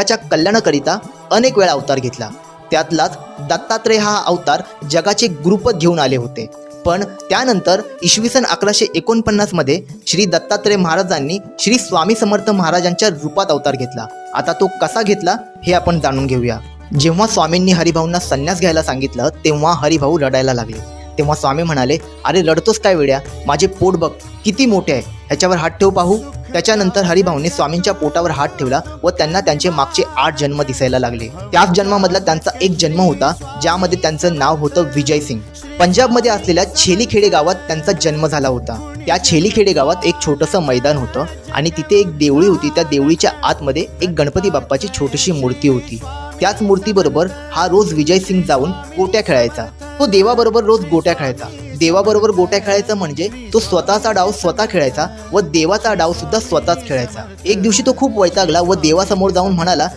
त्याच्या कल्याणाकरिता अनेक वेळा अवतार घेतला। त्यातलाच दत्तात्रेय हा अवतार जगाचे गुरुपद घेऊन आले होते। पण त्यानंतर इसवी सन 1149 मध्ये श्री दत्तात्रेय महाराजांनी श्री स्वामी समर्थ महाराजांच्या रूपात अवतार घेतला। आता तो कसा घेतला हे आपण जाणून घेऊया। जेव्हा स्वामींनी हरिभाऊंना संन्यास घ्यायला सांगितलं तेव्हा हरिभाऊ रडायला लागले। तेव्हा स्वामी म्हणाले, अरे रडतोस काय वेड्या, माझे पोट बघ किती मोठे आहे, ह्याच्यावर हात ठेव पाहू। त्याच्यानंतर हरिभाऊंनी स्वामींच्या पोटावर हात ठेवला व त्यांना त्यांचे मागचे 8 जन्म दिसायला लागले। त्याच जन्मामधला त्यांचा एक जन्म होता ज्यामध्ये त्यांचं नाव होतं विजय सिंग। पंजाबमध्ये असलेल्या छेलीखेडे गावात त्यांचा जन्म झाला होता। त्या छेलीखेडे गावात एक छोटंसं मैदान होतं आणि तिथे एक देवळी होती। त्या देवळीच्या आतमध्ये एक गणपती बाप्पाची छोटीशी मूर्ती होती। त्याच मूर्तीबरोबर हा रोज विजय सिंग जाऊन गोट्या खेळायचा। तो देवाबरोबर रोज गोट्या खेळायचा। देवाबरोबर गोट्या खेळायचा म्हणजे तो स्वतःचा डाव स्वतः खेळायचा व देवाचा डाव सुद्धा स्वतःच खेळायचा। एक दिवशी तो खूप वैतागला व देवासमोर जाऊन म्हणाला,